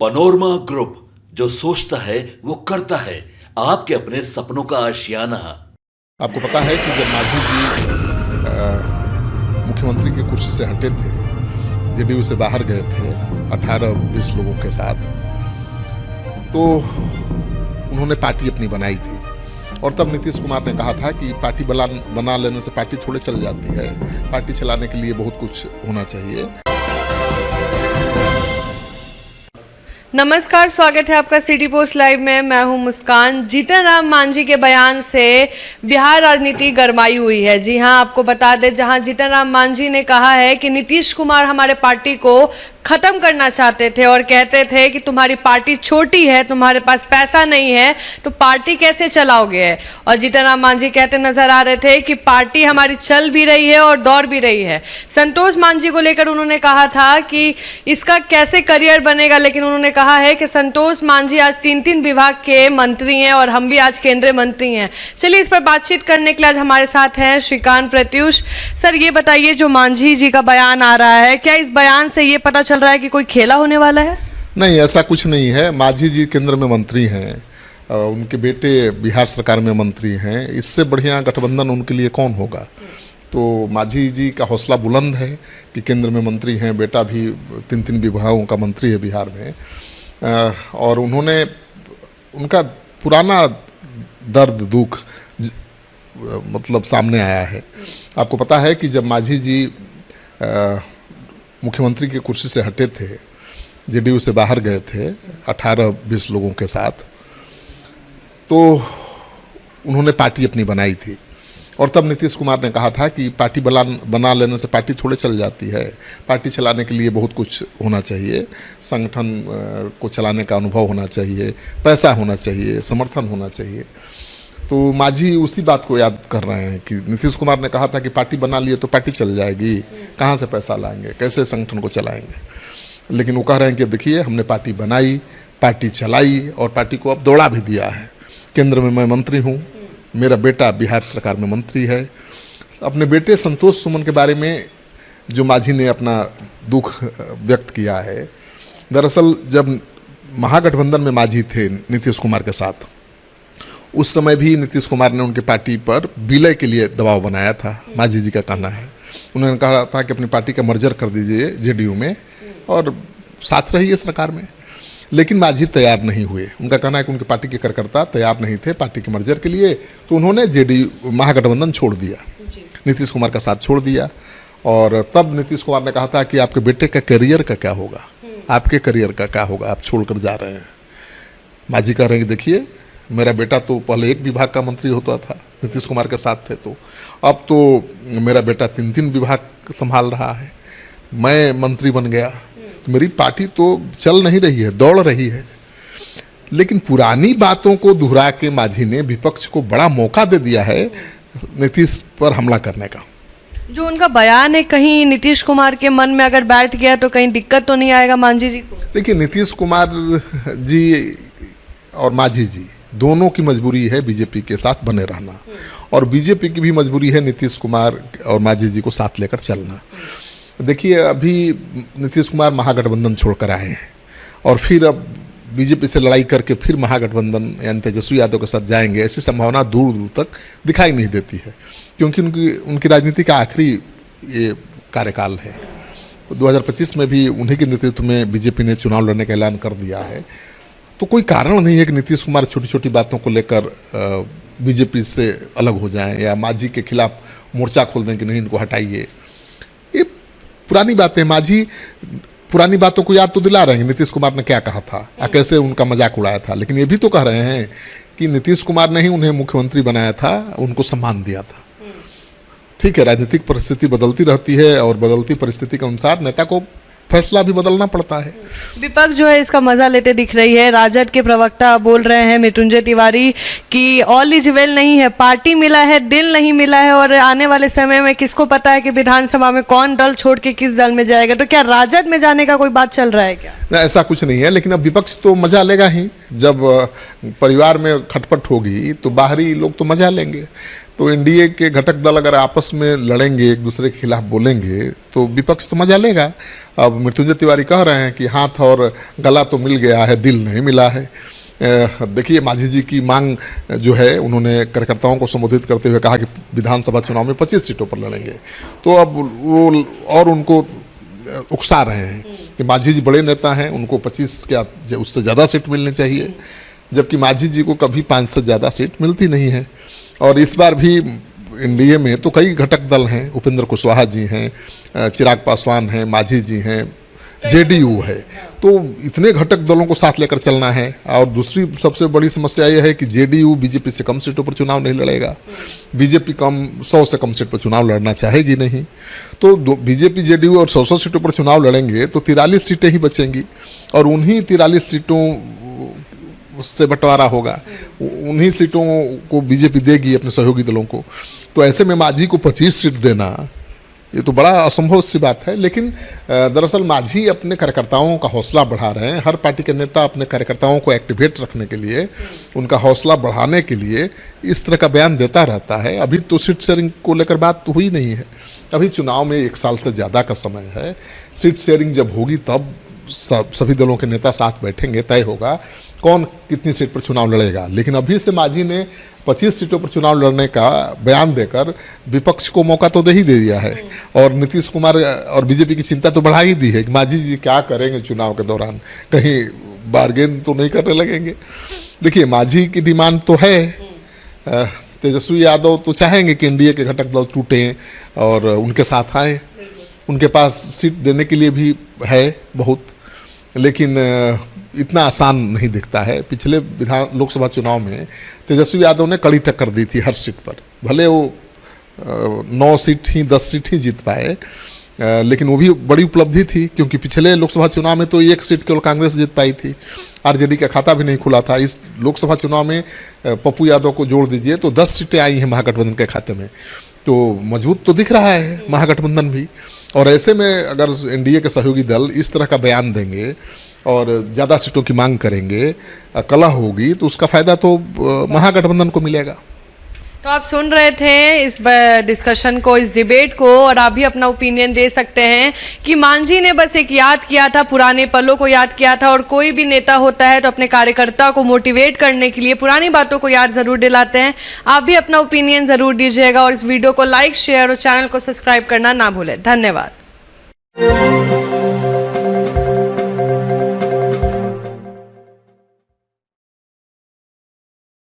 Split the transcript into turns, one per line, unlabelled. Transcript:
Panorama group, जो सोचता है वो करता है। आपके अपने सपनों का आशियाना।
आपको पता है कि जब मांझी जी मुख्यमंत्री की कुर्सी से हटे थे, जेडीयू से बाहर गए थे 18-20 लोगों के साथ, तो उन्होंने पार्टी अपनी बनाई थी। और तब नीतीश कुमार ने कहा था कि पार्टी बना लेने से पार्टी थोड़े चल जाती है, पार्टी चलाने के लिए बहुत कुछ होना चाहिए।
नमस्कार, स्वागत है आपका सिटी पोस्ट लाइव में। मैं हूं मुस्कान। जीतन राम मांझी के बयान से बिहार राजनीति गरमाई हुई है। जी हां, आपको बता दें, जहां जीतन राम मांझी ने कहा है कि नीतीश कुमार हमारे पार्टी को खत्म करना चाहते थे और कहते थे कि तुम्हारी पार्टी छोटी है, तुम्हारे पास पैसा नहीं है, तो पार्टी कैसे चलाओगे। और जीतन राम मांझी कहते नजर आ रहे थे कि पार्टी हमारी चल भी रही है और दौड़ भी रही है। संतोष मांझी को लेकर उन्होंने कहा था कि इसका कैसे करियर बनेगा, लेकिन उन्होंने कहा है कि संतोष मांझी आज 3 विभाग के मंत्री हैं और हम भी आज केंद्रीय मंत्री हैं। चलिए, इस पर बातचीत करने के लिए आज हमारे साथ हैं श्रीकांत प्रत्युष। सर, ये बताइए, जो मांझी जी का बयान आ रहा है, क्या इस बयान से ये पता चल रहा है कि कोई खेला होने वाला है? नहीं,
ऐसा कुछ नहीं है। मांझी जी केंद्र में मंत्री हैं, उनके बेटे बिहार सरकार में मंत्री हैं। इससे बढ़िया गठबंधन उनके लिए कौन होगा। तो मांझी जी का हौसला बुलंद है कि केंद्र में मंत्री हैं, बेटा भी 3 विभागों का मंत्री है बिहार में। और उन्होंने उनका पुराना दर्द दुख मतलब सामने आया है। आपको पता है कि जब मांझी जी मुख्यमंत्री की कुर्सी से हटे थे, जेडीयू से बाहर गए थे 18-20 लोगों के साथ, तो उन्होंने पार्टी अपनी बनाई थी। और तब नीतीश कुमार ने कहा था कि पार्टी बना लेने से पार्टी थोड़े चल जाती है, पार्टी चलाने के लिए बहुत कुछ होना चाहिए, संगठन को चलाने का अनुभव होना चाहिए, पैसा होना चाहिए, समर्थन होना चाहिए। तो मांझी उसी बात को याद कर रहे हैं कि नीतीश कुमार ने कहा था कि पार्टी बना लिए तो पार्टी चल जाएगी, कहाँ से पैसा लाएंगे, कैसे संगठन को चलाएंगे। लेकिन वो कह रहे हैं कि देखिए, हमने पार्टी बनाई, पार्टी चलाई और पार्टी को अब दौड़ा भी दिया है। केंद्र में मैं मंत्री हूँ, मेरा बेटा बिहार सरकार में मंत्री है। अपने बेटे संतोष सुमन के बारे में जो मांझी ने अपना दुख व्यक्त किया है, दरअसल जब महागठबंधन में मांझी थे नीतीश कुमार के साथ, उस समय भी नीतीश कुमार ने उनके पार्टी पर विलय के लिए दबाव बनाया था। मांझी जी का कहना है, उन्होंने कहा था कि अपनी पार्टी का मर्जर कर दीजिए जेडीयू में और साथ रहिए सरकार में। लेकिन मांझी तैयार नहीं हुए। उनका कहना है कि उनकी पार्टी के कार्यकर्ता तैयार नहीं थे पार्टी के मर्जर के लिए, तो उन्होंने जेडीयू महागठबंधन छोड़ दिया, नीतीश कुमार का साथ छोड़ दिया। और तब नीतीश कुमार ने कहा था कि आपके बेटे का करियर का क्या होगा, आपके करियर का क्या होगा, आप छोड़कर जा रहे हैं। मांझी कह रहे हैं कि देखिए, मेरा बेटा तो पहले 1 विभाग का मंत्री होता था, नीतीश कुमार के साथ थे, तो अब तो मेरा बेटा 3 विभाग संभाल रहा है, मैं मंत्री बन गया, तो मेरी पार्टी तो चल नहीं रही है, दौड़ रही है। लेकिन पुरानी बातों को दोहरा के मांझी ने विपक्ष को बड़ा मौका दे दिया है नीतीश पर हमला करने का।
जो उनका बयान है, कहीं नीतीश कुमार के मन में अगर बैठ गया तो कहीं दिक्कत तो नहीं आएगा मांझी जी को? देखिए,
नीतीश कुमार जी और मांझी जी दोनों की मजबूरी है बीजेपी के साथ बने रहना, और बीजेपी की भी मजबूरी है नीतीश कुमार और मांझी जी को साथ लेकर चलना। देखिए, अभी नीतीश कुमार महागठबंधन छोड़कर आए हैं और फिर अब बीजेपी से लड़ाई करके फिर महागठबंधन यानी तेजस्वी यादव के साथ जाएंगे, ऐसी संभावना दूर दूर तक दिखाई नहीं देती है, क्योंकि उनकी राजनीति का आखिरी ये कार्यकाल है। 2025 में भी उन्हीं के नेतृत्व में बीजेपी ने चुनाव लड़ने का ऐलान कर दिया है। तो कोई कारण नहीं है कि नीतीश कुमार छोटी छोटी बातों को लेकर बीजेपी से अलग हो जाएं या मांझी के खिलाफ मोर्चा खोल दें कि नहीं, इनको हटाइए। ये पुरानी बातें, मांझी पुरानी बातों को याद तो दिला रहे हैं, नीतीश कुमार ने क्या कहा था, कैसे उनका मजाक उड़ाया था। लेकिन ये भी तो कह रहे हैं कि नीतीश कुमार ने ही उन्हें मुख्यमंत्री बनाया था, उनको सम्मान दिया था। ठीक है, राजनीतिक परिस्थिति बदलती रहती है और बदलती परिस्थिति के अनुसार नेता को फैसला भी बदलना पड़ता है।
विपक्ष जो है इसका मजा लेते दिख रही है। राजद के प्रवक्ता बोल रहे हैं मृत्युंजय तिवारी कि ऑल इज वेल नहीं है, पार्टी मिला है, दिल नहीं मिला है, और आने वाले समय में किसको पता है कि विधानसभा में कौन दल छोड़ के किस दल में जाएगा। तो क्या राजद में जाने का कोई बात चल रहा है क्या?
ऐसा कुछ नहीं है, लेकिन अब विपक्ष तो मजा लेगा ही। जब परिवार में खटपट होगी तो बाहरी लोग तो मजा लेंगे। तो एनडीए के घटक दल अगर आपस में लड़ेंगे, एक दूसरे के खिलाफ बोलेंगे, तो विपक्ष तो मजा लेगा। अब मृत्युंजय तिवारी कह रहे हैं कि हाथ और गला तो मिल गया है, दिल नहीं मिला है। देखिए, मांझी जी की मांग जो है, उन्होंने कार्यकर्ताओं को संबोधित करते हुए कहा कि विधानसभा चुनाव में 25 सीटों पर लड़ेंगे। तो अब वो और उनको उकसा रहे हैं कि मांझी जी बड़े नेता हैं, उनको 25 क्या उससे ज़्यादा सीट मिलनी चाहिए, जबकि मांझी जी को कभी 5 से ज़्यादा सीट मिलती नहीं है। और इस बार भी एनडीए में तो कई घटक दल हैं, उपेंद्र कुशवाहा जी हैं, चिराग पासवान हैं, मांझी जी हैं, जेडीयू है। तो इतने घटक दलों को साथ लेकर चलना है। और दूसरी सबसे बड़ी समस्या यह है कि जेडीयू बीजेपी से कम सीटों पर चुनाव नहीं लड़ेगा। बीजेपी 100 से कम सीट पर चुनाव लड़ना चाहेगी नहीं। तो बीजेपी जेडीयू और 100 सीटों पर चुनाव लड़ेंगे तो 43 सीटें ही बचेंगी, और उन्हीं 43 सीटों से बंटवारा होगा, उन्हीं सीटों को बीजेपी देगी अपने सहयोगी दलों को। तो ऐसे में मांझी को 25 सीट देना, ये तो बड़ा असंभव सी बात है। लेकिन दरअसल मांझी अपने कार्यकर्ताओं का हौसला बढ़ा रहे हैं। हर पार्टी के नेता अपने कार्यकर्ताओं को एक्टिवेट रखने के लिए, उनका हौसला बढ़ाने के लिए इस तरह का बयान देता रहता है। अभी तो सीट शेयरिंग को लेकर बात तो हुई नहीं है, अभी चुनाव में 1 साल से ज़्यादा का समय है। सीट शेयरिंग जब होगी तब सभी दलों के नेता साथ बैठेंगे, तय होगा कौन कितनी सीट पर चुनाव लड़ेगा। लेकिन अभी से मांझी ने 25 सीटों पर चुनाव लड़ने का बयान देकर विपक्ष को मौका तो दे ही दे दिया है, और नीतीश कुमार और बीजेपी की चिंता तो बढ़ा ही दी है कि मांझी जी क्या करेंगे चुनाव के दौरान, कहीं बार्गेन तो नहीं करने लगेंगे। देखिए, मांझी की डिमांड तो है, तेजस्वी यादव तो चाहेंगे कि एनडीए के घटक दल टूटें और उनके साथ आए, उनके पास सीट देने के लिए भी है बहुत, लेकिन इतना आसान नहीं दिखता है। पिछले लोकसभा चुनाव में तेजस्वी यादव ने कड़ी टक्कर दी थी हर सीट पर, भले वो 9 सीट ही 10 सीट ही जीत पाए, लेकिन वो भी बड़ी उपलब्धि थी, क्योंकि पिछले लोकसभा चुनाव में तो 1 सीट केवल कांग्रेस जीत पाई थी, आरजेडी का खाता भी नहीं खुला था। इस लोकसभा चुनाव में पप्पू यादव को जोड़ दीजिए तो 10 सीटें आई हैं महागठबंधन के खाते में, तो मजबूत तो दिख रहा है महागठबंधन भी। और ऐसे में अगर एनडीए के सहयोगी दल इस तरह का बयान देंगे और ज़्यादा सीटों की मांग करेंगे, कलह होगी, तो उसका फ़ायदा तो महागठबंधन को मिलेगा।
तो आप सुन रहे थे इस डिस्कशन को, इस डिबेट को, और आप भी अपना ओपिनियन दे सकते हैं कि मांझी ने बस एक याद किया था, पुराने पलों को याद किया था। और कोई भी नेता होता है तो अपने कार्यकर्ता को मोटिवेट करने के लिए पुरानी बातों को याद ज़रूर दिलाते हैं। आप भी अपना ओपिनियन ज़रूर दीजिएगा, और इस वीडियो को लाइक, शेयर और चैनल को सब्सक्राइब करना ना भूलें। धन्यवाद।